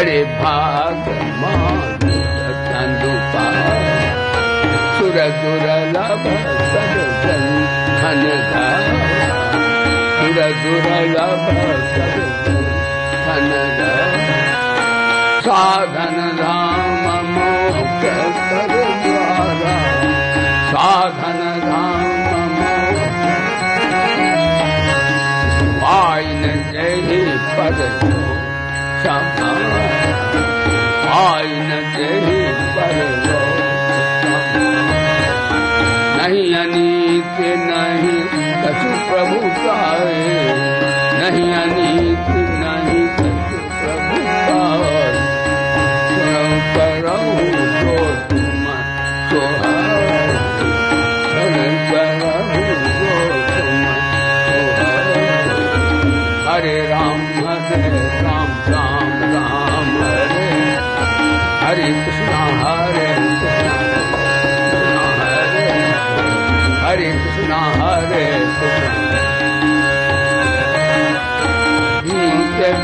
बड़े भाग चंदुपा सुर दुर्लभ सब धन सुर दुर्लभ सब धन साधन धाम मोक्ष कर द्वारा साधन धाम आइन जय पद आइन जय पद नहीं अनीत नहीं कछु प्रभु पाए नहीं अनीत नहीं कछु प्रभु पाए करो तो तुम सोहार करो तो तुम हरे राम राम राम हरे हरे कृष्णा हरे कृष्णा हरे कृष्णा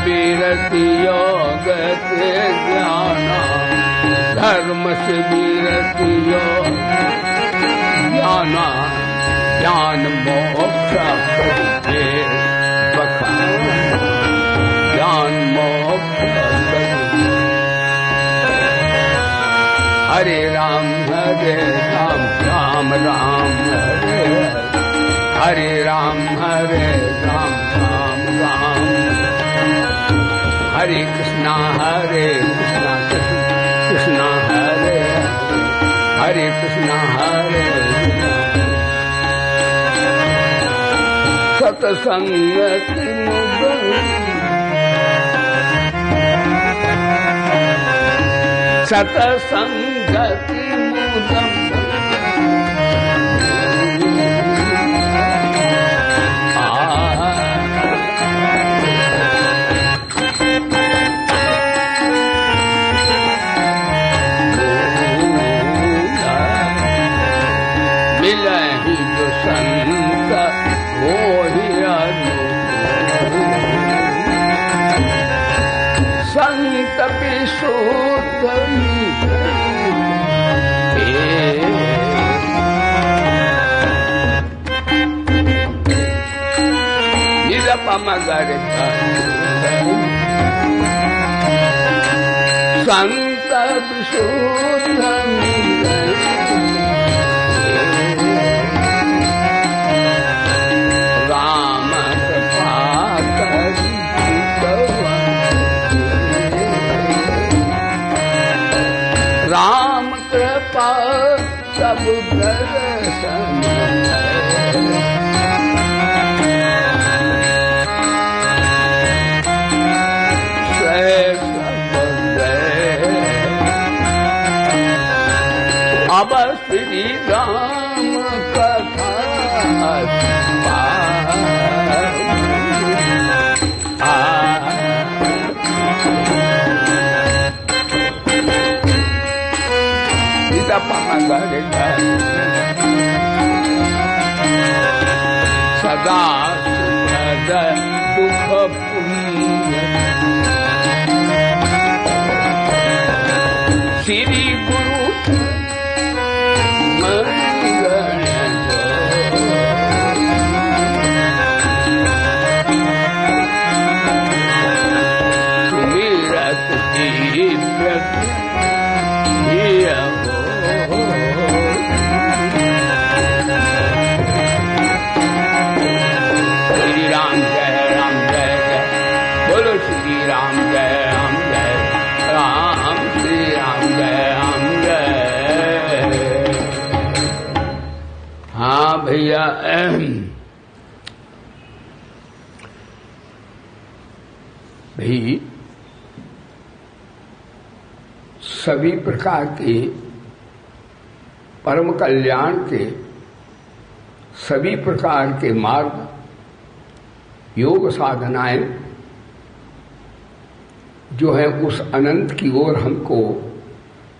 विरति योग से ज्ञाना धर्म से विरति योग ज्ञाना ज्ञान मोक्ष ज्ञान मोक्ष हरे राम राम राम राम हरे राम राम राम हरे कृष्णा कृष्णा हरे कृष्णा हरे सत्संगति सत्संगति मुदम मिलहि जो संत होहि संत विशुद्ध मगर संत विशुद्ध राम कृपा करी राम कृपा सब दर्शन अब श्री राम कथा सदा सुखद दुख पुण्य श्री गुरु भैया भाई सभी प्रकार के परम कल्याण के सभी प्रकार के मार्ग योग साधनाएं जो है उस अनंत की ओर हमको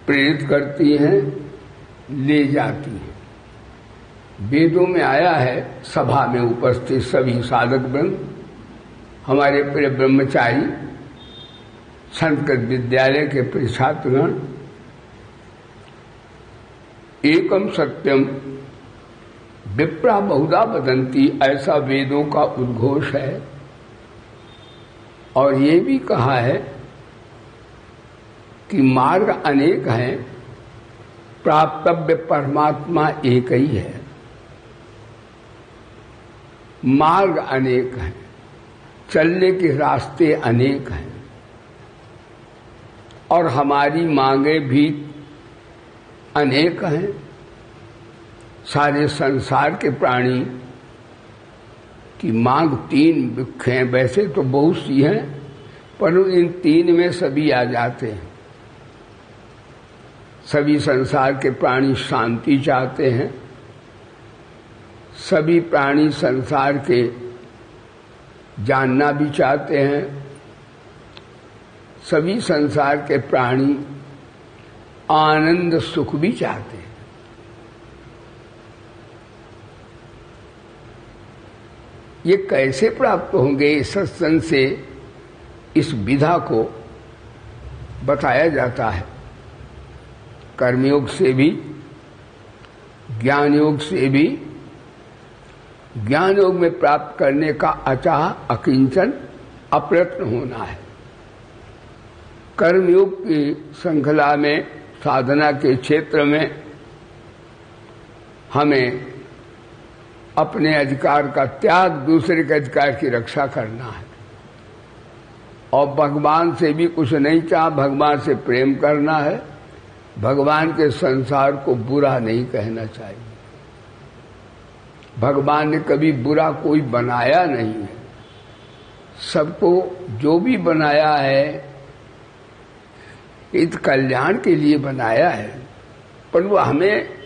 प्रेरित करती हैं, ले जाती हैं। वेदों में आया है, सभा में उपस्थित सभी साधक वृंद, हमारे प्रिय ब्रह्मचारी संस्कृत विद्यालय के छात्रगण, एकम सत्यम विप्रा बहुधा वदंती, ऐसा वेदों का उद्घोष है। और ये भी कहा है कि मार्ग अनेक हैं, प्राप्तव्य परमात्मा एक ही है। मार्ग अनेक हैं, चलने के रास्ते अनेक हैं, और हमारी मांगे भी अनेक हैं। सारे संसार के प्राणी की मांग तीन मुख्य हैं, वैसे तो बहुत सी हैं, पर इन तीन में सभी आ जाते हैं। सभी संसार के प्राणी शांति चाहते हैं, सभी प्राणी संसार के जानना भी चाहते हैं, सभी संसार के प्राणी आनंद सुख भी चाहते हैं। ये कैसे प्राप्त होंगे? इस सत्संग से इस विधा को बताया जाता है। कर्मयोग से भी, ज्ञान योग से भी। ज्ञान योग में प्राप्त करने का अचाह, अकिंचन, अप्रयत्न होना है। कर्मयोग की श्रृंखला में, साधना के क्षेत्र में हमें अपने अधिकार का त्याग, दूसरे के अधिकार की रक्षा करना है। और भगवान से भी कुछ नहीं चाह, भगवान से प्रेम करना है। भगवान के संसार को बुरा नहीं कहना चाहिए। भगवान ने कभी बुरा कोई बनाया नहीं है। सबको जो भी बनाया है हित कल्याण के लिए बनाया है, पर वो हमें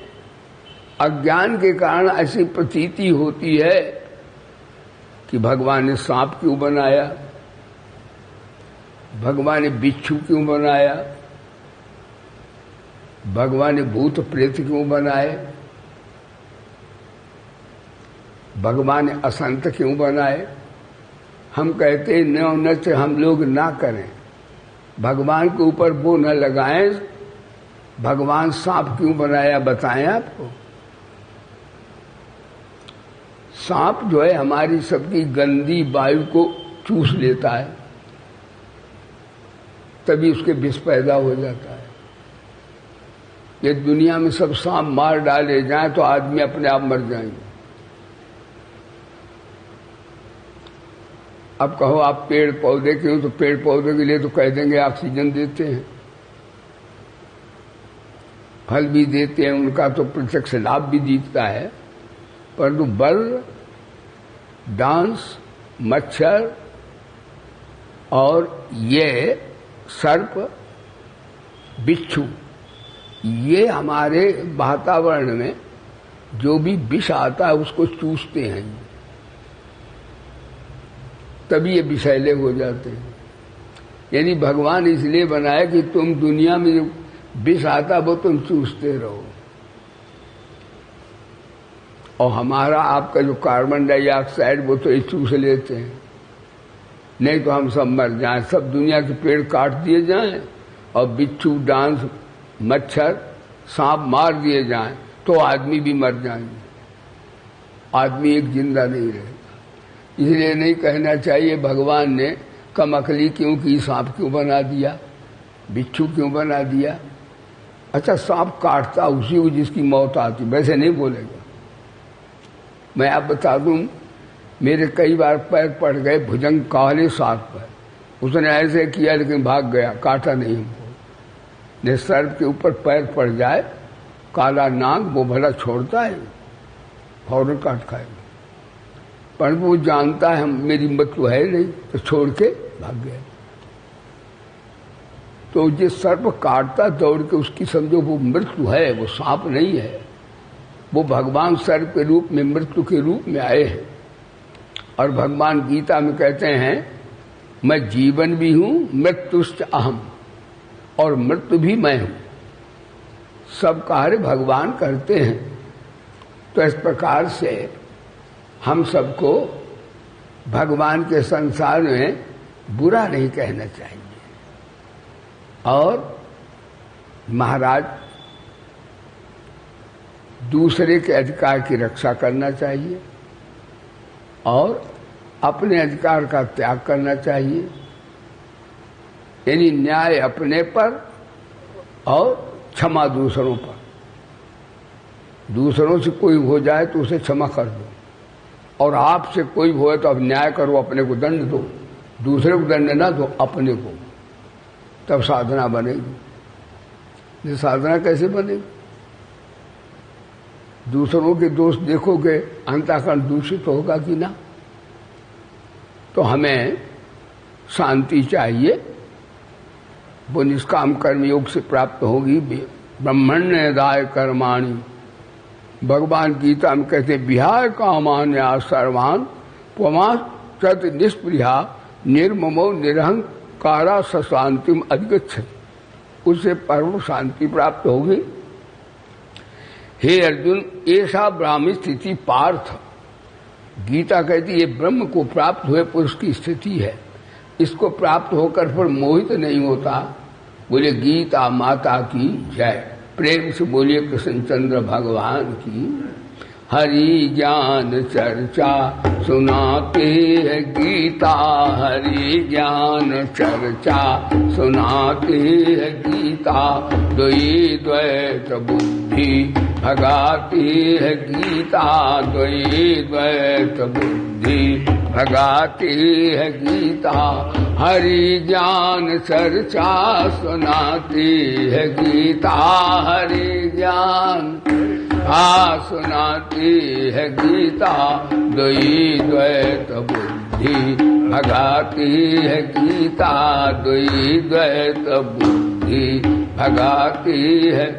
अज्ञान के कारण ऐसी प्रतीति होती है कि भगवान ने सांप क्यों बनाया, भगवान ने बिच्छू क्यों बनाया, भगवान ने भूत प्रेत क्यों बनाए, भगवान ने असंत क्यों बनाए। हम कहते हैं न नृत्य हम लोग ना करें, भगवान के ऊपर वो न लगाएं। भगवान सांप क्यों बनाया बताएं आपको। सांप जो है हमारी सबकी गंदी वायु को चूस लेता है, तभी उसके विष पैदा हो जाता है। ये दुनिया में सब सांप मार डाले जाएं तो आदमी अपने आप मर जाएंगे। अब कहो आप पेड़ पौधे क्यों, तो पेड़ पौधे के लिए तो कह देंगे ऑक्सीजन देते हैं, फल भी देते हैं, उनका तो प्रत्यक्ष लाभ भी दिखता है। परंतु बल, डांस, मच्छर और ये सर्प, बिच्छू, ये हमारे वातावरण में जो भी विष आता है उसको चूसते हैं, तभी ये विषैले हो जाते हैं। यानी भगवान इसलिए बनाया कि तुम दुनिया में जो विष आता वो तुम चूसते रहो। और हमारा आपका जो कार्बन डाइऑक्साइड वो तो ये चूस लेते हैं, नहीं तो हम सब मर जाएं। सब दुनिया के पेड़ काट दिए जाएं और बिच्छू, डांस, मच्छर, सांप मार दिए जाएं तो आदमी भी मर जाएंगे, आदमी एक जिंदा नहीं रहेगा। इसलिए नहीं कहना चाहिए भगवान ने कम अकली क्यों की, सांप क्यों बना दिया, बिच्छू क्यों बना दिया। अच्छा सांप काटता उसी को जिसकी मौत आती, वैसे नहीं बोलेगा। मैं आप बता दूं, मेरे कई बार पैर पड़ गए भुजंग काले सांप पर, उसने ऐसे किया लेकिन भाग गया, काटा नहीं हमको। ने सर्प के ऊपर पैर पड़ जाए, काला नाग, वो भला छोड़ता है, फौरन काट खाएगा। पर वो जानता है मेरी मृत्यु है नहीं, तो छोड़ के भाग गया। तो जो सर्प काटता दौड़ के, उसकी समझो वो मृत्यु है, वो सांप नहीं है। वो भगवान सर्प के रूप में, मृत्यु के रूप में आए हैं। और भगवान गीता में कहते हैं मैं जीवन भी हूं, मृत्युश्च अहम, और मृत्यु भी मैं हूं। सब कार्य भगवान करते हैं। तो इस प्रकार से हम सबको भगवान के संसार में बुरा नहीं कहना चाहिए। और महाराज दूसरे के अधिकार की रक्षा करना चाहिए और अपने अधिकार का त्याग करना चाहिए, यानी न्याय अपने पर और क्षमा दूसरों पर। दूसरों से कोई हो जाए तो उसे क्षमा कर दो, और आपसे कोई हो तो अब न्याय करो, अपने को दंड दो, दूसरे को दंड ना दो, अपने को, तब साधना बनेगी। ये साधना कैसे बनेगी? दूसरों के दोष देखोगे, अंतःकरण दूषित होगा कि ना? तो हमें शांति चाहिए, वो निष्काम कर्म योग से प्राप्त होगी। ब्रह्मण्यदाय कर्माणि, भगवान गीता में कहते विहाय कामान्या सर्वान पमा तत् निष्प्रिया निर्ममो निरहंकारा शांतिम अधिगच्छति, उससे परम शांति प्राप्त होगी। हे अर्जुन, ऐसा ब्राह्मी स्थिति पार्थ, गीता कहती ये ब्रह्म को प्राप्त हुए पुरुष की स्थिति है। इसको प्राप्त होकर फिर मोहित नहीं होता। बोले गीता माता की जय, प्रेम से बोलिए कृष्णचंद्र भगवान की। हरि ज्ञान चर्चा सुनाते है गीता, हरि ज्ञान चर्चा सुनाते है गीता। द्वै द्वैत बुद्धि भगाती है गीता, द्वै द्वैत बुद्धि भगाती है गीता। हरि ज्ञान चर्चा सुनाती है गीता, हरि ज्ञान सुनाती है गीता। द्वै द्वैत बुद्धि भगाती है गीता, द्वै द्वैत बुद्धि भगाती है।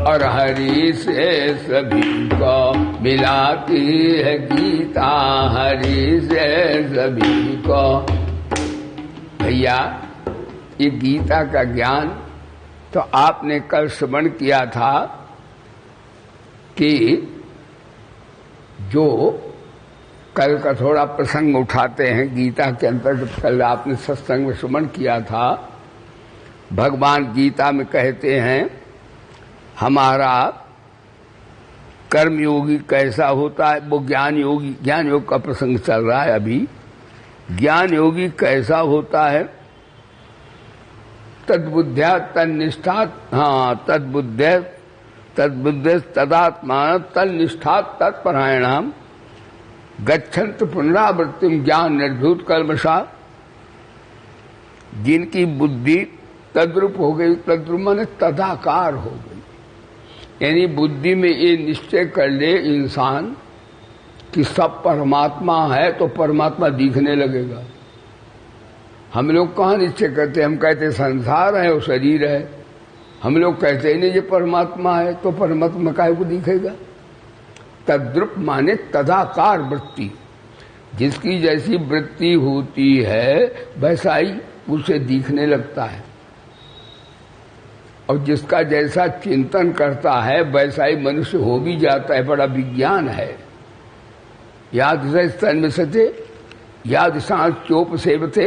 और हरि से सभी को मिलाती है गीता, हरि से सभी को। भैया ये गीता का ज्ञान तो आपने कल श्रवण किया था कि जो कल का थोड़ा प्रसंग उठाते हैं गीता के अंतर्गत, कल आपने सत्संग में श्रवण किया था। भगवान गीता में कहते हैं हमारा कर्मयोगी कैसा होता है, वो ज्ञान योग का प्रसंग चल रहा है अभी। ज्ञान योगी कैसा होता है? तद्बुद्ध्या तन्निष्ठा, तद्बुद्धे तदात्मा तन्निष्ठा तत्परायणाम गच्छन्त पुनरावृत्तिम ज्ञान निर्धूत कल्मषा। जिनकी बुद्धि तद्रूप हो गई, तद्रूप माने तदाकार हो गई, यानी बुद्धि में ये निश्चय कर ले इंसान कि सब परमात्मा है तो परमात्मा दिखने लगेगा। हम लोग कहाँ निश्चय करते? हम कहते संसार है और शरीर है। हम लोग कहते ही नहीं ये परमात्मा है, तो परमात्मा काहे को दिखेगा? तद्रूप माने तदाकार वृत्ति, जिसकी जैसी वृत्ति होती है वैसा ही उसे दिखने लगता है, और जिसका जैसा चिंतन करता है वैसा ही मनुष्य हो भी जाता है। बड़ा विज्ञान है। याद स्तन में सते, याद सांस चोप सेवते,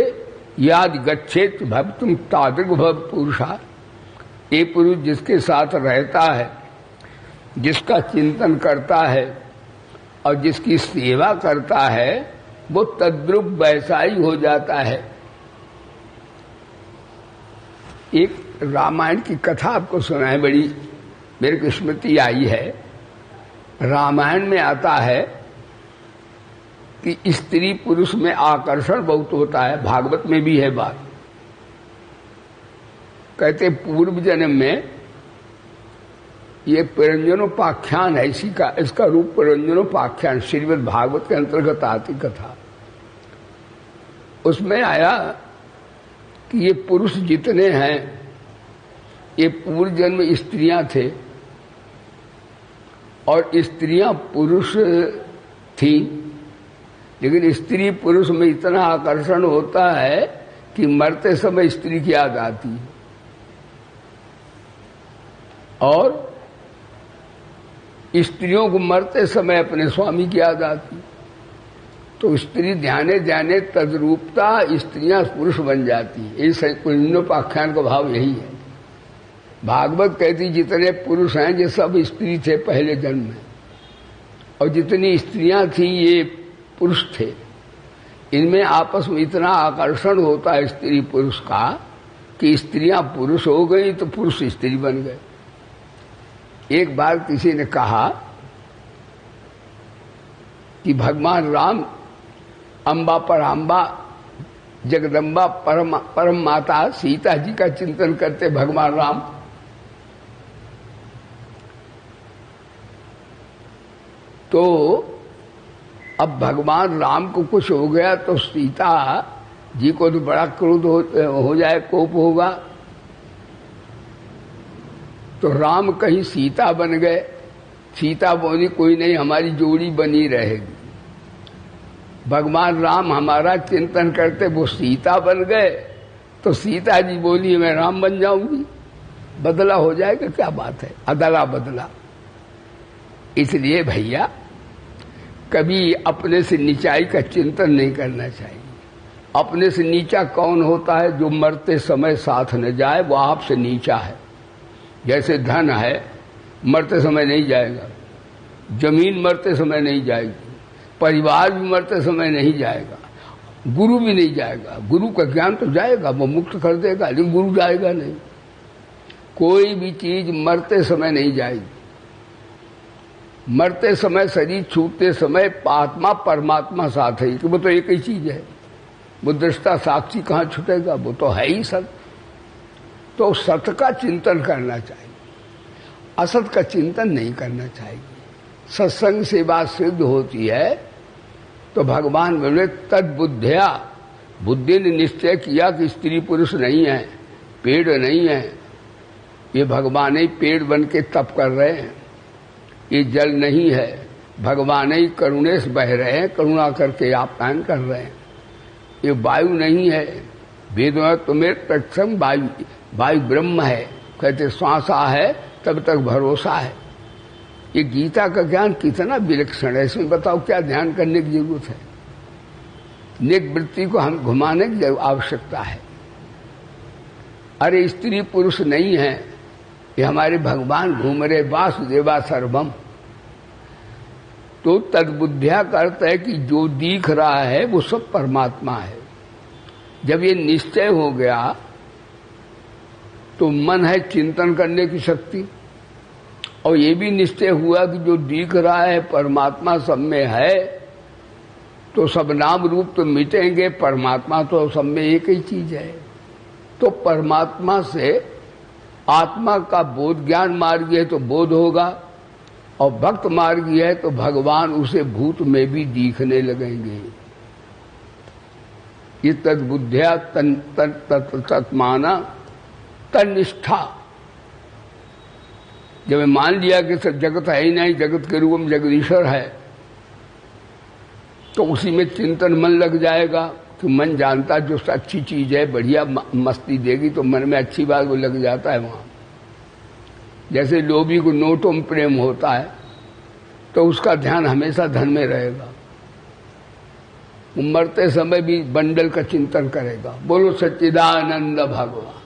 याद गच्छेत भवतुम तादृग भव पुरुषा। ये पुरुष जिसके साथ रहता है, जिसका चिंतन करता है और जिसकी सेवा करता है, वो तद्रूप वैसा ही हो जाता है। एक रामायण की कथा आपको सुनाए, बड़ी मेरे को स्मृति आई है। रामायण में आता है कि स्त्री पुरुष में आकर्षण बहुत होता है। भागवत में भी है बात। कहते पूर्व जन्म में, ये पुरंजनोपाख्यान है इसी का, इसका रूप पुरंजनोपाख्यान श्रीमद् भागवत के अंतर्गत आती कथा। उसमें आया कि ये पुरुष जितने हैं ये पूर्व जन्म स्त्रियां थे, और स्त्रियां पुरुष थी, लेकिन स्त्री पुरुष में इतना आकर्षण होता है कि मरते समय स्त्री की याद आती है, और स्त्रियों को मरते समय अपने स्वामी की याद आती। तो स्त्री ध्याने ध्याने तद्रूपता स्त्रियां पुरुष बन जाती है। इस कुंडोपाख्यान का भाव यही है। भागवत कहती जितने पुरुष हैं ये सब स्त्री थे पहले जन्म में, और जितनी स्त्रियां थी ये पुरुष थे। इनमें आपस में इतना आकर्षण होता है स्त्री पुरुष का कि स्त्रियां पुरुष हो गई तो पुरुष स्त्री बन गए। एक बार किसी ने कहा कि भगवान राम अम्बा पराम्बा जगदम्बा परम माता सीता जी का चिंतन करते भगवान राम। तो अब भगवान राम को कुछ हो गया तो सीता जी को तो बड़ा क्रोध हो जाए, कोप होगा। तो राम कहीं सीता बन गए। सीता बोली कोई नहीं, हमारी जोड़ी बनी रहेगी। भगवान राम हमारा चिंतन करते वो सीता बन गए, तो सीता जी बोली मैं राम बन जाऊंगी, बदला हो जाएगा, क्या बात है, अदला बदला। इसलिए भैया कभी अपने से नीचाई का चिंतन नहीं करना चाहिए। अपने से नीचा कौन होता है? जो मरते समय साथ न जाए, वो आपसे नीचा है। जैसे धन है, मरते समय नहीं जाएगा, जमीन मरते समय नहीं जाएगी, परिवार भी मरते समय नहीं जाएगा, गुरु भी नहीं जाएगा। गुरु का ज्ञान तो जाएगा, वो मुक्त कर देगा, लेकिन गुरु जाएगा नहीं। कोई भी चीज मरते समय नहीं जाएगी। मरते समय, शरीर छूटते समय आत्मा परमात्मा साथ है, कि वो तो एक ही चीज है। वो दृष्टा साक्षी कहाँ छूटेगा, वो तो है ही सत्य। तो सत्य का चिंतन करना चाहिए, असत का चिंतन नहीं करना चाहिए। सत्संग से बात सिद्ध होती है तो भगवान बोले तद्बुद्ध्या, बुद्धि ने निश्चय किया कि स्त्री पुरुष नहीं है, पेड़ नहीं है, ये भगवान ही पेड़ बन के तप कर रहे हैं। ये जल नहीं है, भगवान ही करुणे से बह रहे हैं, करुणा करके आप्यायन कर रहे हैं। ये वायु नहीं है, वेद में तुम्हें तत्संग वायु ब्रह्म है, कहते श्वासा है तब तक भरोसा है। ये गीता का ज्ञान कितना विलक्षण है, इसमें बताओ क्या ध्यान करने की जरूरत है। निवृत्ति को हम घुमाने की आवश्यकता है। अरे स्त्री पुरुष नहीं है, ये हमारे भगवान घूम रहे, वासुदेवा सर्वम। तो तद्बुद्ध्या का अर्थ है कि जो दिख रहा है वो सब परमात्मा है। जब ये निश्चय हो गया तो मन है चिंतन करने की शक्ति, और ये भी निश्चय हुआ कि जो दिख रहा है परमात्मा सब में है, तो सब नाम रूप तो मिटेंगे, परमात्मा तो सब में एक ही चीज है। तो परमात्मा से आत्मा का बोध, ज्ञान मार्गी है तो बोध होगा, और भक्त मार्गी है तो भगवान उसे भूत में भी दिखने लगेंगे। ये तद्बुद्ध्या तत्माना तनिष्ठा। जब मान लिया कि सब जगत है ही नहीं, जगत के रूप में जगदीश्वर है, तो उसी में चिंतन मन लग जाएगा। कि मन जानता जो अच्छी चीज है, बढ़िया मस्ती देगी तो मन में अच्छी बात वो लग जाता है वहां। जैसे लोभी को नोटों में प्रेम होता है तो उसका ध्यान हमेशा धन में रहेगा, वो मरते समय भी बंडल का चिंतन करेगा। बोलो सच्चिदानंद भगवान।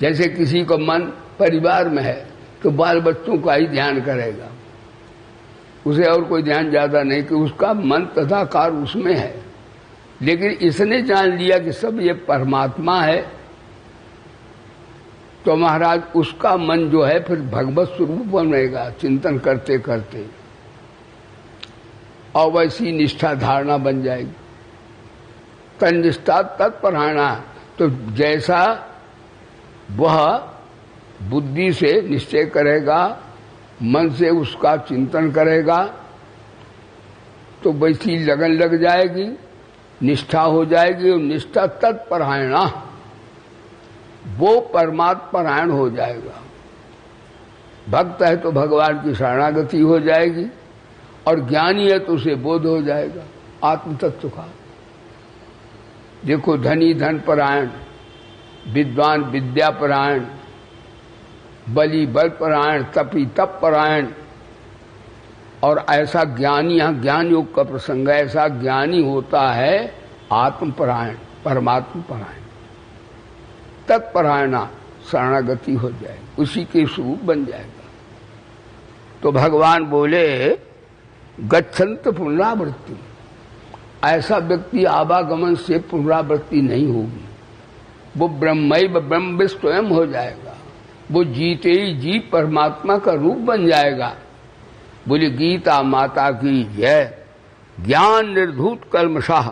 जैसे किसी को मन परिवार में है तो बाल बच्चों का ही ध्यान करेगा, उसे और कोई ध्यान ज्यादा नहीं, कि उसका मन तथाकार उसमें है। लेकिन इसने जान लिया कि सब ये परमात्मा है, तो महाराज उसका मन जो है फिर भगवत स्वरूप बनेगा चिंतन करते करते, और वैसी निष्ठा धारणा बन जाएगी। तन्निष्ठा तत्परायणा, तो जैसा वह बुद्धि से निश्चय करेगा, मन से उसका चिंतन करेगा, तो वैसी लगन लग जाएगी, निष्ठा हो जाएगी। और निष्ठा तत्परायणा, वो परमात्परायण हो जाएगा। भक्त है तो भगवान की शरणागति हो जाएगी, और ज्ञानी है तो उसे बोध हो जाएगा आत्म तत्व का। देखो धनी धन परायण, विद्वान विद्या परायण, बलि बल परायण, तपी तप परायण, और ऐसा ज्ञानी, यहाँ ज्ञान योग का प्रसंग है, ऐसा ज्ञानी होता है आत्मपरायण, परमात्म परायण, तत्परायणा शरणागति हो जाए, उसी के स्वरूप बन जाएगा। तो भगवान बोले गच्छन्त पुनरावृत्ति, ऐसा व्यक्ति आवागमन से पुनरावृत्ति नहीं होगी, वो ब्रह्मैव ब्रह्म स्वयं हो जाएगा, वो जीते ही जी परमात्मा का रूप बन जाएगा। बोले गीता माता की जय। ज्ञान निर्धूत कल्मषाः,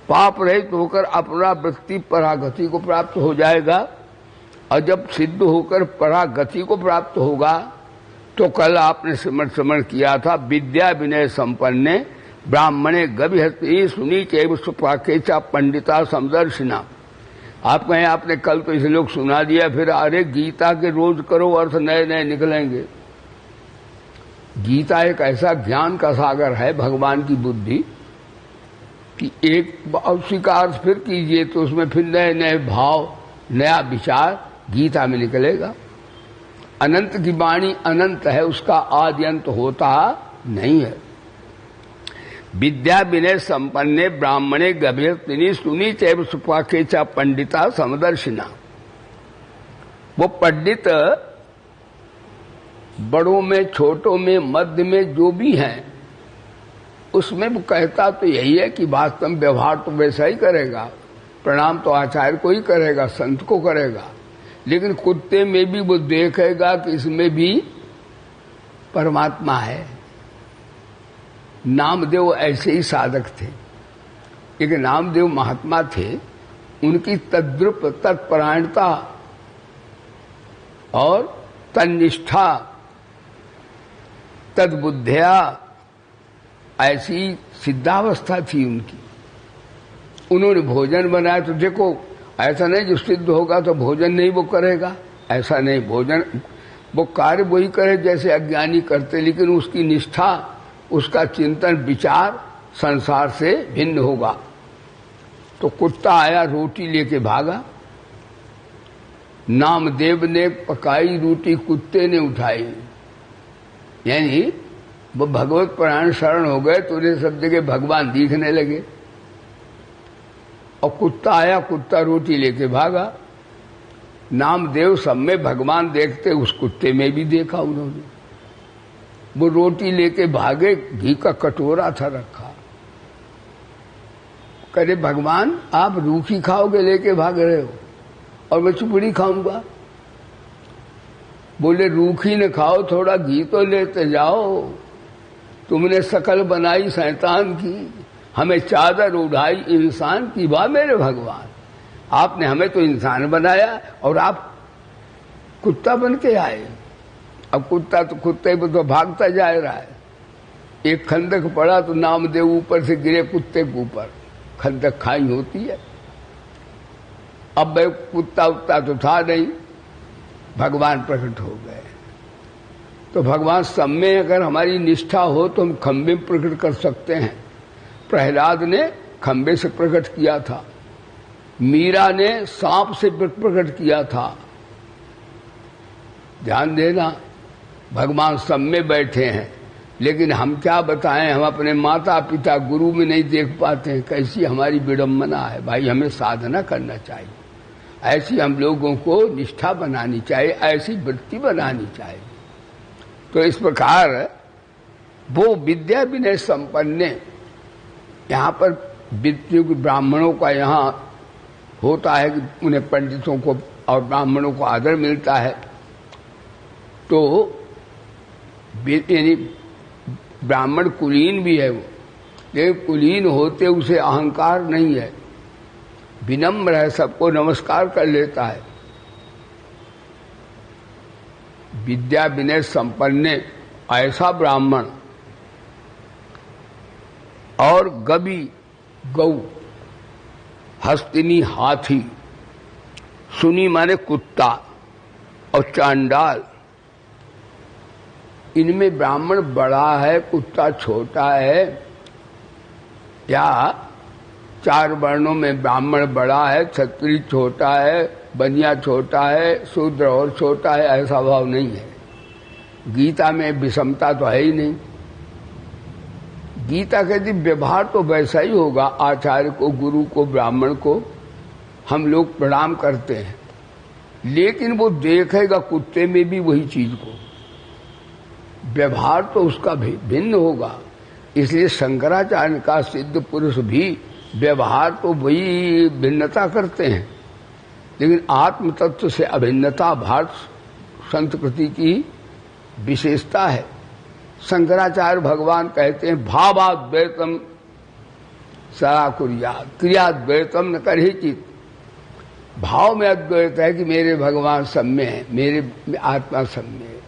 पाप रहित होकर अपना वृत्ति परागति को प्राप्त हो जाएगा। और जब सिद्ध होकर परागति को प्राप्त होगा तो कल आपने स्मरण किया था, विद्या विनय संपन्ने ब्राह्मणे गभिहस्ते सुनी चैव सुपाके चा पंडिता समदर्शिना। आप कहें आपने कल तो इसे लोग सुना दिया, फिर अरे गीता के रोज करो, अर्थ नए नए निकलेंगे। गीता एक ऐसा ज्ञान का सागर है, भगवान की बुद्धि कि एक उसी का अर्थ फिर कीजिए तो उसमें फिर नए नए भाव, नया विचार गीता में निकलेगा। अनंत की वाणी अनंत है, उसका आदि अंत होता नहीं है। विद्या विनय संपन्ने ब्राह्मणे गभीरतिनी सुनी चैव सुपाके चा पंडिता समदर्शिना। वो पंडित बड़ों में, छोटों में, मध्य में जो भी हैं, उसमें वो कहता तो यही है कि वास्तव में व्यवहार तो वैसा ही करेगा, प्रणाम तो आचार्य को ही करेगा, संत को करेगा, लेकिन कुत्ते में भी वो देखेगा कि इसमें भी परमात्मा है। नामदेव ऐसे ही साधक थे। एक नामदेव महात्मा थे, उनकी तद्रुप तत्परायणता और तन्निष्ठा तद्बुद्धिया, ऐसी सिद्धावस्था थी उनकी। उन्होंने भोजन बनाया तो देखो, ऐसा नहीं जो सिद्ध होगा तो भोजन नहीं वो करेगा, ऐसा नहीं, भोजन वो कार्य वही करे जैसे अज्ञानी करते, लेकिन उसकी निष्ठा, उसका चिंतन विचार संसार से भिन्न होगा। तो कुत्ता आया, रोटी लेके भागा, नामदेव ने पकाई रोटी कुत्ते ने उठाई, यानी वो भगवत परायण शरण हो गए तो उन्हें सब जगह भगवान दिखने लगे। और कुत्ता आया, कुत्ता रोटी लेके भागा, नामदेव सब में भगवान देखते, उस कुत्ते में भी देखा उन्होंने। वो रोटी लेके भागे, घी का कटोरा था रखा, करे भगवान आप रूखी खाओगे लेके भाग रहे हो और मैं चुपड़ी खाऊंगा। बोले रूखी न खाओ, थोड़ा घी तो लेते जाओ, तुमने शकल बनाई शैतान की, हमें चादर उड़ाई इंसान की। वाह मेरे भगवान, आपने हमें तो इंसान बनाया और आप कुत्ता बन के आए। अब कुत्ता तो कुत्ते पे तो भागता जा रहा है। एक खंदक पड़ा तो नामदेव ऊपर से गिरे कुत्ते के ऊपर, खंदक खाई होती है। अब भाई कुत्ता उत्ता तो था नहीं, भगवान प्रकट हो गए। तो भगवान सब में अगर हमारी निष्ठा हो तो हम खंबे में प्रकट कर सकते हैं। प्रहलाद ने खंबे से प्रकट किया था, मीरा ने सांप से प्रकट किया था। ध्यान देना, भगवान सब में बैठे हैं, लेकिन हम क्या बताएं, हम अपने माता पिता गुरु में नहीं देख पाते हैं। कैसी हमारी विडंबना है भाई। हमें साधना करना चाहिए, ऐसी हम लोगों को निष्ठा बनानी चाहिए, ऐसी वृत्ति बनानी चाहिए। तो इस प्रकार वो विद्या विनय संपन्न, यहाँ पर ब्राह्मणों का यहाँ होता है कि उन्हें पंडितों को और ब्राह्मणों को आदर मिलता है। तो यानी ब्राह्मण कुलीन भी है वो, लेकिन कुलीन होते उसे अहंकार नहीं है, विनम्र है, सबको नमस्कार कर लेता है। विद्या विनय संपन्न ऐसा ब्राह्मण। और गबी गौ, हस्तिनी हाथी, सुनी माने कुत्ता, और चांडाल, इनमें ब्राह्मण बड़ा है, कुत्ता छोटा है, या चार वर्णों में ब्राह्मण बड़ा है, क्षत्रिय छोटा है, बनिया छोटा है, शूद्र और छोटा है, ऐसा भाव नहीं है। गीता में विषमता तो है ही नहीं। गीता कहती व्यवहार तो वैसा ही होगा। आचार्य को, गुरु को, ब्राह्मण को हम लोग प्रणाम करते हैं, लेकिन वो देखेगा कुत्ते में भी वही चीज को। व्यवहार तो उसका भी भिन्न होगा। इसलिए शंकराचार्य का सिद्ध पुरुष भी व्यवहार तो वही भिन्नता करते हैं, लेकिन आत्म तत्व से अभिन्नता भारत संस्कृति की विशेषता है। शंकराचार्य भगवान कहते हैं भावाद्वैतम सदा कुर्यात्, क्रियाद्वैतम न करहिचित्। भाव में अद्वैत है कि मेरे भगवान सब में है, मेरे आत्मा सब में है,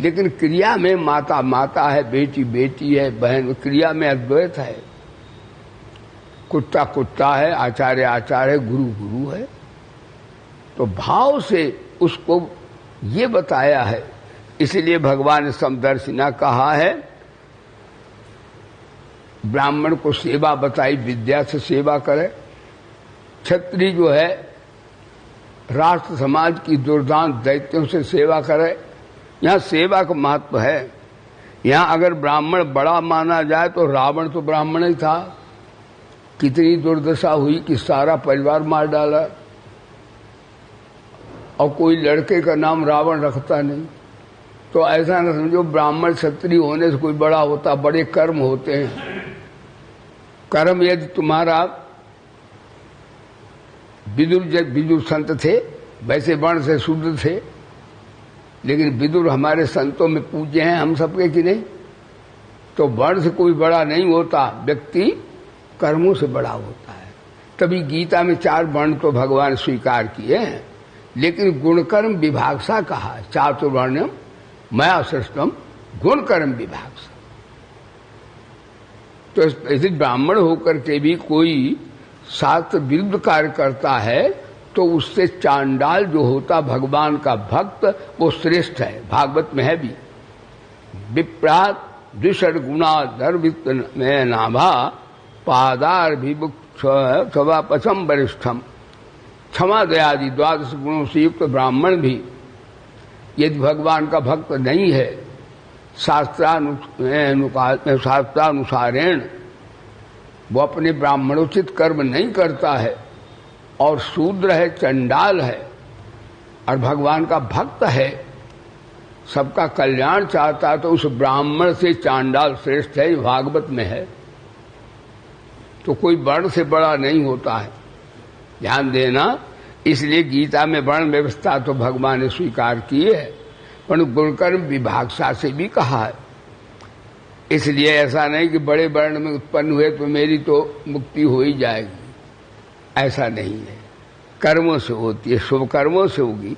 लेकिन क्रिया में माता माता है, बेटी बेटी है, बहन, क्रिया में अद्वैत है। कुत्ता कुत्ता है, आचार्य आचार्य है, गुरु गुरु है। तो भाव से उसको ये बताया है। इसलिए भगवान ने समदर्शिना कहा है। ब्राह्मण को सेवा बताई, विद्या से सेवा करे। क्षत्रिय जो है राष्ट्र समाज की दुर्दांत दैत्यों से सेवा करे। यहाँ सेवा का महत्व है। यहाँ अगर ब्राह्मण बड़ा माना जाए तो रावण तो ब्राह्मण ही था। कितनी दुर्दशा हुई कि सारा परिवार मार डाला, और कोई लड़के का नाम रावण रखता नहीं। तो ऐसा न समझो ब्राह्मण क्षत्रिय होने से कोई बड़ा होता, बड़े कर्म होते हैं। कर्म यदि तुम्हारा, विदुर संत थे, वैसे वर्ण से शुद्ध थे, लेकिन विदुर हमारे संतों में पूज्य हैं हम सबके कि नहीं। तो वर्ण से कोई बड़ा नहीं होता, व्यक्ति कर्मों से बड़ा होता है। तभी गीता में 4 वर्ण तो भगवान स्वीकार किए हैं, लेकिन गुणकर्म विभागसा कहा। चातुर्वर्ण्यम मया सृष्टम गुणकर्म विभागसा। तो ऐसे ब्राह्मण होकर के भी कोई शास्त्र विरुद्ध कार्य करता है तो उससे चांडाल जो होता भगवान का भक्त वो श्रेष्ठ है। भागवत में है भी, विप्रात द्विषड गुणाधर में नाभा पादार विमुक्षम वरिष्ठम। क्षमा दयादि 12 गुणों से युक्त ब्राह्मण भी यदि भगवान का भक्त नहीं है, शास्त्रानुसारेण वो अपने ब्राह्मणोचित कर्म नहीं करता है, और शूद्र है, चंडाल है, और भगवान का भक्त है, सबका कल्याण चाहता है, तो उस ब्राह्मण से चांडाल श्रेष्ठ है। भागवत में है। तो कोई वर्ण से बड़ा नहीं होता है, ध्यान देना। इसलिए गीता में वर्ण व्यवस्था तो भगवान ने स्वीकार की है, पर गुणकर्म विभागसा से भी कहा है। इसलिए ऐसा नहीं कि बड़े वर्ण में उत्पन्न हुए तो मेरी तो मुक्ति हो ही जाएगी, ऐसा नहीं है। कर्मों से होती है, शुभ कर्मों से होगी।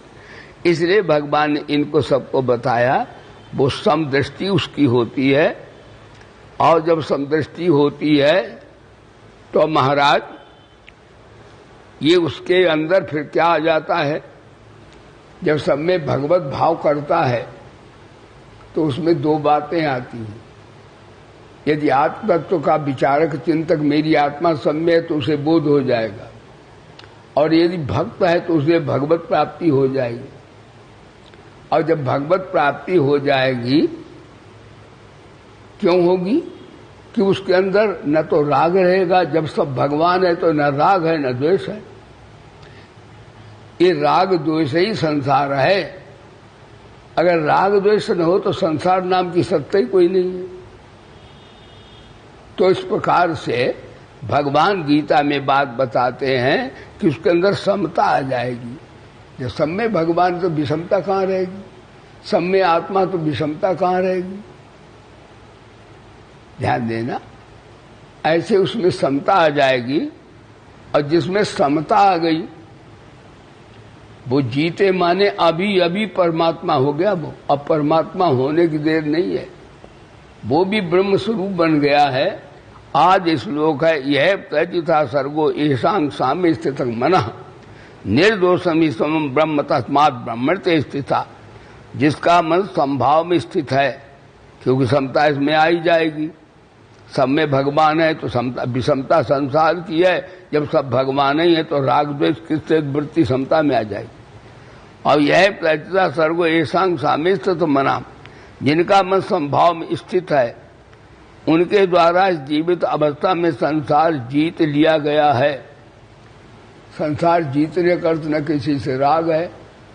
इसलिए भगवान ने इनको सबको बताया। वो समदृष्टि उसकी होती है, और जब समदृष्टि होती है तो महाराज ये उसके अंदर फिर क्या आ जाता है, जब सब में भगवत भाव करता है तो उसमें 2 बातें आती हैं। यदि आत्म तत्व का विचारक चिंतक मेरी आत्मा सब में है तो उसे बोध हो जाएगा, और यदि भक्त है तो उसे भगवत प्राप्ति हो जाएगी। और जब भगवत प्राप्ति हो जाएगी, क्यों होगी? कि उसके अंदर न तो राग रहेगा, जब सब भगवान है तो न राग है न द्वेष है। ये राग द्वेष ही संसार है। अगर राग द्वेष न हो तो संसार नाम की सत्ता ही कोई नहीं है। तो इस प्रकार से भगवान गीता में बात बताते हैं कि उसके अंदर समता आ जाएगी। जब सब में भगवान तो विषमता कहाँ रहेगी, सब में आत्मा तो विषमता कहाँ रहेगी। ध्यान देना, ऐसे उसमें समता आ जाएगी, और जिसमें समता आ गई वो जीते माने अभी अभी परमात्मा हो गया। वो अब परमात्मा होने की देर नहीं है, वो भी ब्रह्म स्वरूप बन गया है। आज श्लोक है, यह प्रत्युथा सर्गो ईशांग साम्य स्थित मनः निर्दोषमी समम ब्रह्म तस्मात् ब्रह्मण्यते स्थिता। जिसका मन संभाव में स्थित है, क्योंकि समता इसमें आ ही जाएगी। सब में भगवान है तो समता, विषमता संसार की है। जब सब भगवान ही है तो राग द्वेष किससे वृत्ति समता में आ जाएगी। और यह प्रचता सर्गो ऐसांग सामेस्त तो मना, जिनका मन संभाव में स्थित है उनके द्वारा जीवित अवस्था में संसार जीत लिया गया है। संसार जीतने का अर्थ न किसी से राग है,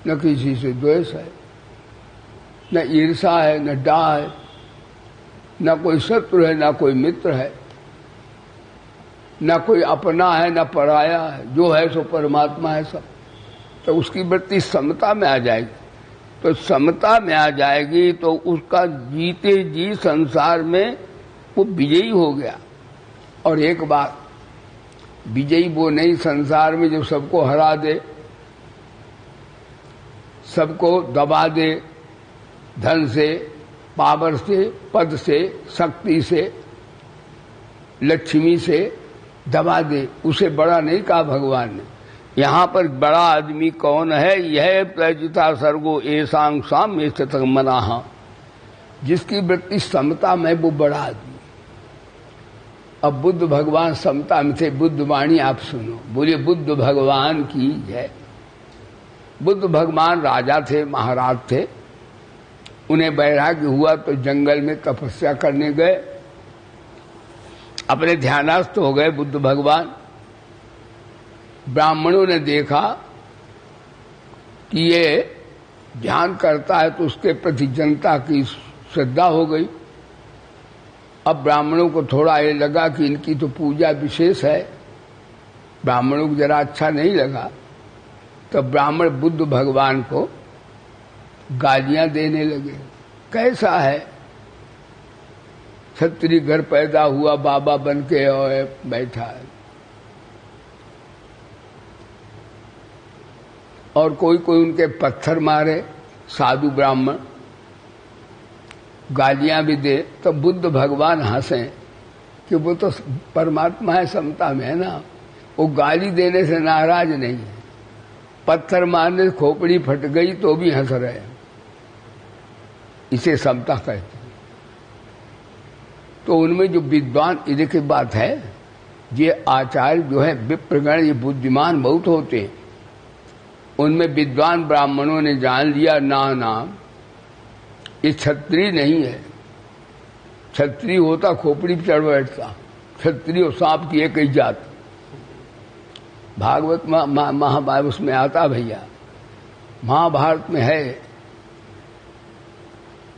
न किसी से द्वेष है, न ईर्षा है, न डाह है, न कोई शत्रु है, न कोई मित्र है, न कोई अपना है, न पराया है। जो है सो परमात्मा है सब। तो उसकी वृत्ति समता में आ जाएगी। तो समता में आ जाएगी तो उसका जीते जी संसार में वो विजयी हो गया। और एक बात, विजयी वो नहीं संसार में जो सबको हरा दे, सबको दबा दे, धन से, पावर से, पद से, शक्ति से, लक्ष्मी से दबा दे, उसे बड़ा नहीं कहा भगवान ने। यहाँ पर बड़ा आदमी कौन है? यह प्रजिता सर्गो ऐसांग साम्य स्थित मनाहा, जिसकी वृत्ति समता में, वो बड़ा आदमी। अब बुद्ध भगवान समता में थे। बुद्ध वाणी आप सुनो, बोलिए बुद्ध भगवान की जय। बुद्ध भगवान राजा थे, महाराज थे। उन्हें वैराग्य हुआ तो जंगल में तपस्या करने गए, अपने ध्यानस्थ हो गए बुद्ध भगवान। ब्राह्मणों ने देखा कि ये ध्यान करता है तो उसके प्रति जनता की श्रद्धा हो गई। अब ब्राह्मणों को थोड़ा ये लगा कि इनकी तो पूजा विशेष है। ब्राह्मणों को जरा अच्छा नहीं लगा, तो ब्राह्मण बुद्ध भगवान को गालियां देने लगे। कैसा है, क्षत्रिय घर पैदा हुआ, बाबा बन के और बैठा है। और कोई कोई उनके पत्थर मारे, साधु ब्राह्मण गालियां भी दे। तो बुद्ध भगवान हंसे कि वो तो परमात्मा है, समता में है ना, वो गाली देने से नाराज नहीं है। पत्थर मारने से खोपड़ी फट गई तो भी हंस रहे हैं। इसे समता कहते हैं। तो उनमें जो विद्वान, इधर की बात है, ये आचार्य जो है विप्रगण, ये बुद्धिमान बहुत होते हैं। उनमें विद्वान ब्राह्मणों ने जान लिया ना ये क्षत्रिय नहीं है। क्षत्रिय होता खोपड़ी पर चढ़ बैठता। क्षत्रिय और सांप की एक ही जात। भागवत महाभारत उसमें आता भैया, महाभारत में है।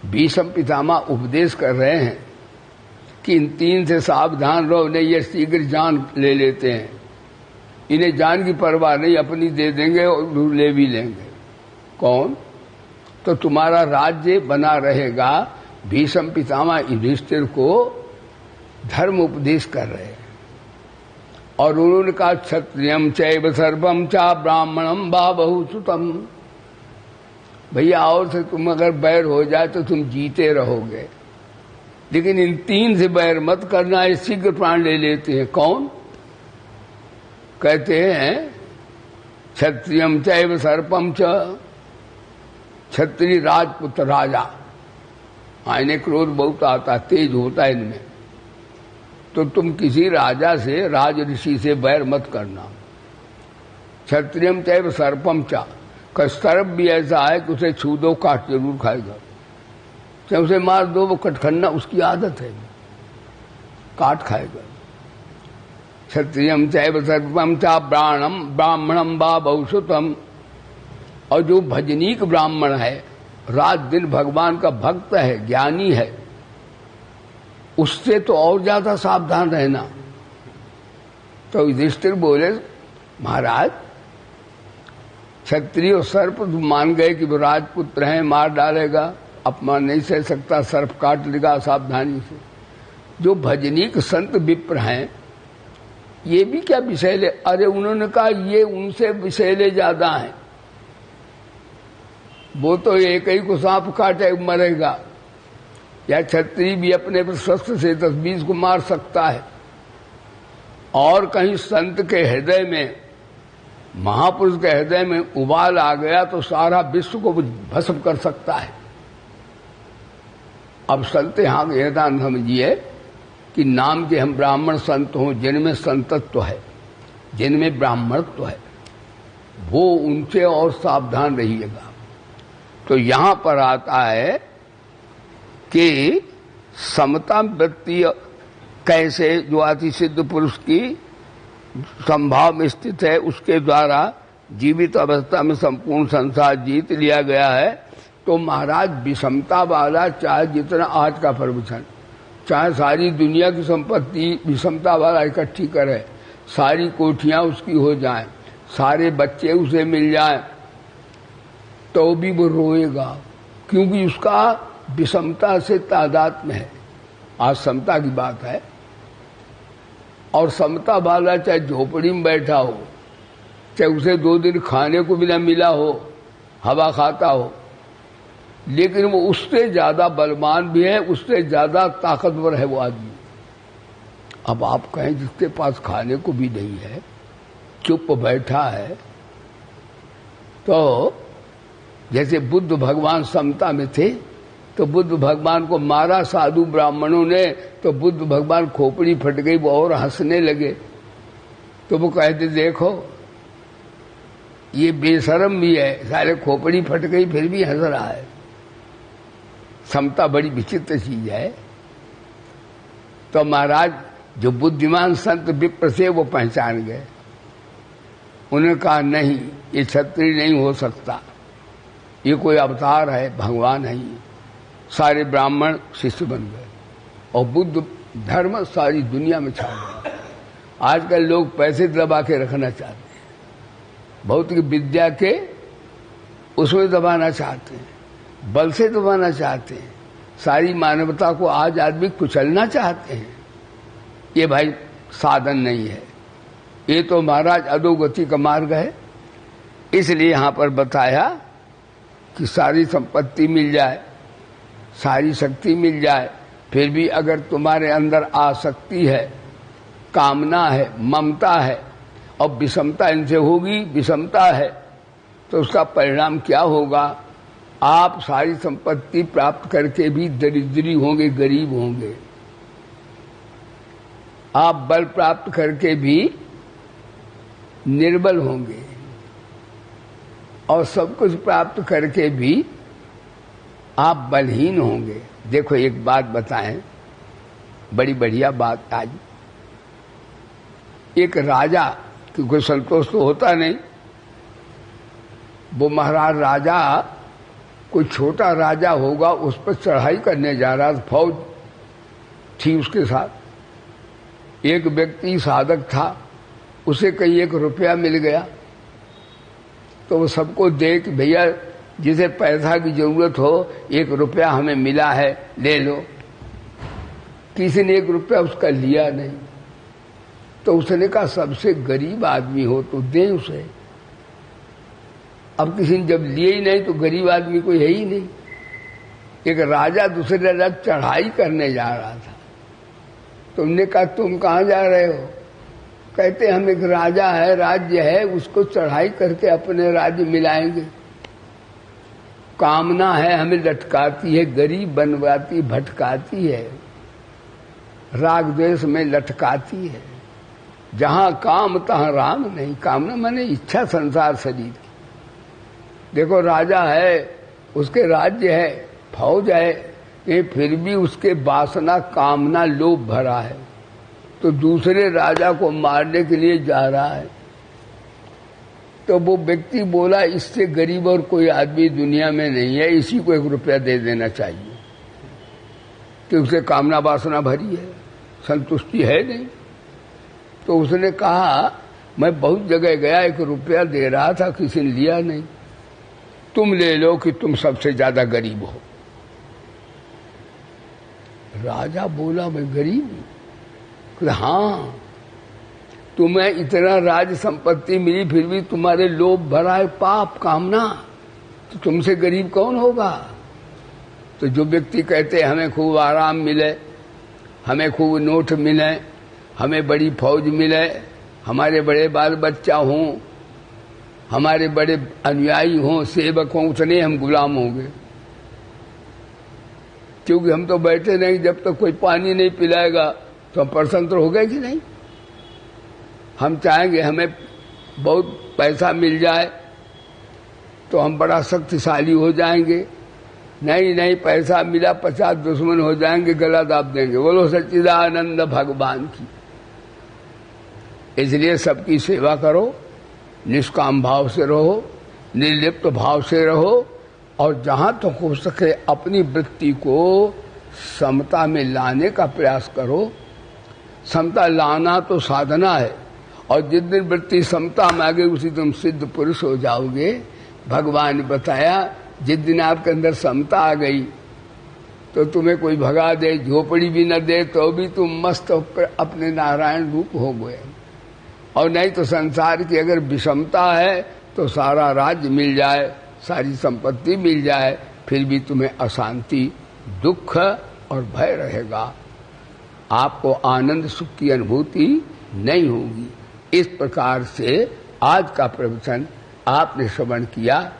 भीष्म पितामह उपदेश कर रहे हैं कि इन तीन से सावधान रहो, नहीं ये शीघ्र जान ले लेते हैं। इन्हें जान की परवाह नहीं, अपनी दे देंगे और ले भी लेंगे। कौन? तो तुम्हारा राज्य बना रहेगा। भीष्म पितामह युधिष्ठिर को धर्म उपदेश कर रहे हैं। और उन्होंने कहा क्षत्रियम चैव सर्वम चा ब्राह्मणम बा बहुसुतम। भैया और से तुम अगर बैर हो जाए तो तुम जीते रहोगे, लेकिन इन तीन से बैर मत करना, ये शीघ्र प्राण ले लेते हैं। कौन? कहते हैं क्षत्रियम चैव सर्पम च, क्षत्रिय राजपुत्र राजा। इन्हें क्रोध बहुत आता, तेज होता है इनमें। तो तुम किसी राजा से, राज ऋषि से बैर मत करना। क्षत्रियम चैव सर्पम चा, का सर्प भी ऐसा है कि उसे छू दो काट जरूर खाएगा। चाहे उसे मार दो, वो कटखन्ना उसकी आदत है, काट खाएगा। क्षत्रियम चैव सर्पम चा ब्राह्मणम बा बहुसुतम। और जो भजनीक ब्राह्मण है, रात दिन भगवान का भक्त है, ज्ञानी है, उससे तो और ज्यादा सावधान रहना। तो युधिष्ठिर बोले महाराज, क्षत्रिय सर्प मान गए कि वो राजपुत्र हैं, मार डालेगा, अपमान नहीं सह सकता, सर्प काट लेगा सावधानी से। जो भजनीक संत विप्र हैं, ये भी क्या विषैले? अरे उन्होंने कहा ये उनसे विषैले ज्यादा हैं। वो तो एक ही को सांप काटे मरेगा, या क्षत्रिय भी अपने शस्त्र से 10-20 को मार सकता है। और कहीं संत के हृदय में, महापुरुष के हृदय में उबाल आ गया तो सारा विश्व को भस्म कर सकता है। अब संत यहां वेदांत समझिए कि नाम के हम ब्राह्मण संत हों, जिनमें संतत्व है, जिनमें ब्राह्मणत्व है। वो उनसे और सावधान रहिएगा। तो यहां पर आता है कि समता वृत्ति कैसे जो अति सिद्ध पुरुष की संभाव में स्थित है, उसके द्वारा जीवित अवस्था में संपूर्ण संसार जीत लिया गया है। तो महाराज विषमता वाला, चाहे जितना आज का प्रवचन, चाहे सारी दुनिया की संपत्ति विषमता वाला इकट्ठी करे, सारी कोठियां उसकी हो जाएं, सारे बच्चे उसे मिल जाएं, तो भी वो रोएगा, क्योंकि उसका विषमता से तादात्म्य है। आज समता की बात है, और समता वाला चाहे झोपड़ी में बैठा हो, चाहे उसे 2 दिन खाने को भी न मिला हो, हवा खाता हो, लेकिन वो उससे ज्यादा बलवान भी है, उससे ज्यादा ताकतवर है वो आदमी। अब आप कहें जिसके पास खाने को भी नहीं है, चुप बैठा है, तो जैसे बुद्ध भगवान समता में थे, तो बुद्ध भगवान को मारा साधु ब्राह्मणों ने, तो बुद्ध भगवान खोपड़ी फट गई, वो और हंसने लगे। तो वो कहते देखो ये बेशरम भी है, सारे खोपड़ी फट गई फिर भी हंस रहा है। समता बड़ी विचित्र चीज है। तो महाराज जो बुद्धिमान संत विप्र से वो पहचान गए, उन्होंने कहा नहीं, ये क्षत्रिय नहीं हो सकता, ये कोई अवतार है, भगवान है ये। सारे ब्राह्मण शिष्य बन गए और बुद्ध धर्म सारी दुनिया में छा गया। आजकल लोग पैसे दबा के रखना चाहते हैं, भौतिक विद्या के उसमें दबाना चाहते हैं, बल से दबाना चाहते हैं, सारी मानवता को आज आदमी कुचलना चाहते हैं। ये भाई साधन नहीं है, ये तो महाराज अधोगति का मार्ग है। इसलिए यहां पर बताया कि सारी संपत्ति मिल जाए, सारी शक्ति मिल जाए, फिर भी अगर तुम्हारे अंदर आसक्ति है, कामना है, ममता है और विषमता इनसे होगी, विषमता है, तो उसका परिणाम क्या होगा? आप सारी संपत्ति प्राप्त करके भी दरिद्री होंगे, गरीब होंगे। आप बल प्राप्त करके भी निर्बल होंगे, और सब कुछ प्राप्त करके भी आप बलहीन होंगे। देखो एक बात बताएं, बड़ी बढ़िया बात। आज एक राजा, क्योंकि संतोष तो होता नहीं, वो महाराज राजा कोई छोटा राजा होगा, उस पर चढ़ाई करने जा रहा था, फौज थी उसके साथ। एक व्यक्ति साधक था, उसे कहीं 1 रुपया मिल गया, तो वो सबको देख, भैया जिसे पैसा की जरूरत हो, 1 रुपया हमें मिला है, ले लो। किसी ने 1 रुपया उसका लिया नहीं। तो उसने कहा सबसे गरीब आदमी हो तो दे उसे। अब किसी ने जब लिए ही नहीं तो गरीब आदमी कोई है ही नहीं। एक राजा दूसरे राजा चढ़ाई करने जा रहा था। तुमने कहा तुम कहाँ जा रहे हो? कहते हम एक राजा है, राज्य है, उसको चढ़ाई करके अपने राज्य मिलाएंगे। कामना है, हमें लटकाती है, गरीब बनवाती, भटकाती है, राग द्वेष में लटकाती है। जहां काम तहां राम नहीं। कामना माने इच्छा संसार शरीर की। देखो राजा है, उसके राज्य है, फौज है, ये फिर भी उसके वासना, कामना, लोभ भरा है, तो दूसरे राजा को मारने के लिए जा रहा है। तो वो व्यक्ति बोला इससे गरीब और कोई आदमी दुनिया में नहीं है, इसी को 1 रुपया दे देना चाहिए, कि उसे कामना वासना भरी है, संतुष्टि है नहीं। तो उसने कहा मैं बहुत जगह गया, 1 रुपया दे रहा था, किसी ने लिया नहीं, तुम ले लो कि तुम सबसे ज्यादा गरीब हो। राजा बोला मैं गरीब हूं? हाँ, तुम्हें इतना राज संपत्ति मिली फिर भी तुम्हारे लोभ भरा है, पाप कामना, तो तुमसे गरीब कौन होगा? तो जो व्यक्ति कहते हमें खूब आराम मिले, हमें खूब नोट मिले, हमें बड़ी फौज मिले, हमारे बड़े बाल बच्चा हों, हमारे बड़े अनुयायी हों, सेवक हों, उतने हम गुलाम होंगे। क्योंकि हम तो बैठे नहीं, जब तक कोई पानी नहीं पिलाएगा तो हम परतंत्र हो गए कि नहीं। हम चाहेंगे हमें बहुत पैसा मिल जाए तो हम बड़ा शक्तिशाली हो जाएंगे। नहीं नहीं, पैसा मिला 50 दुश्मन हो जाएंगे, गला दाब देंगे। बोलो सच्चिदानंद भगवान की। इसलिए सबकी सेवा करो, निष्काम भाव से रहो, निर्लिप्त भाव से रहो, और जहां तक तो हो सके अपनी वृत्ति को समता में लाने का प्रयास करो। समता लाना तो साधना है, और जिस दिन वृत्ति समता में आ गई उसी दिन सिद्ध पुरुष हो जाओगे। भगवान ने बताया जिस दिन आपके अंदर समता आ गई तो तुम्हें कोई भगा दे, झोपड़ी भी न दे, तो भी तुम मस्त अपने नारायण रूप हो गए। और नहीं तो संसार की अगर विषमता है तो सारा राज्य मिल जाए, सारी संपत्ति मिल जाए, फिर भी तुम्हें अशांति, दुख और भय रहेगा। आपको आनंद सुख की अनुभूति नहीं होगी। इस प्रकार से आज का प्रवचन आपने श्रवण किया।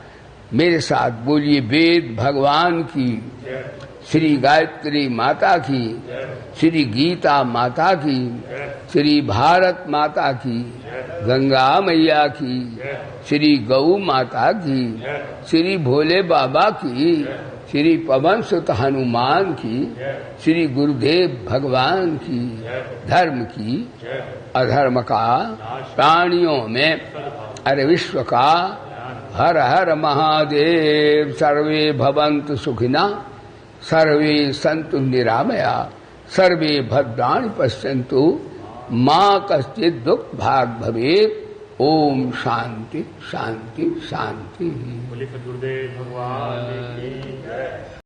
मेरे साथ बोलिए वेद भगवान की, श्री गायत्री माता की, श्री गीता माता की, श्री भारत माता की, गंगा मैया की, श्री गौ माता की, श्री भोले बाबा की, श्री पवन सुत हनुमान की, श्री गुरुदेव भगवान की, धर्म की, अधर्म का, प्राणियों में, अरे विश्व का, हर हर महादेव। सर्वे भवन्तु सुखिना, सर्वे सन्तु निरामया, सर्वे भद्राणि पश्यन्तु, मां कश्चित् दुःख भाग् भवेत्। ओम शांति शांति शांति। बोले गुरुदेव भगवान की जय।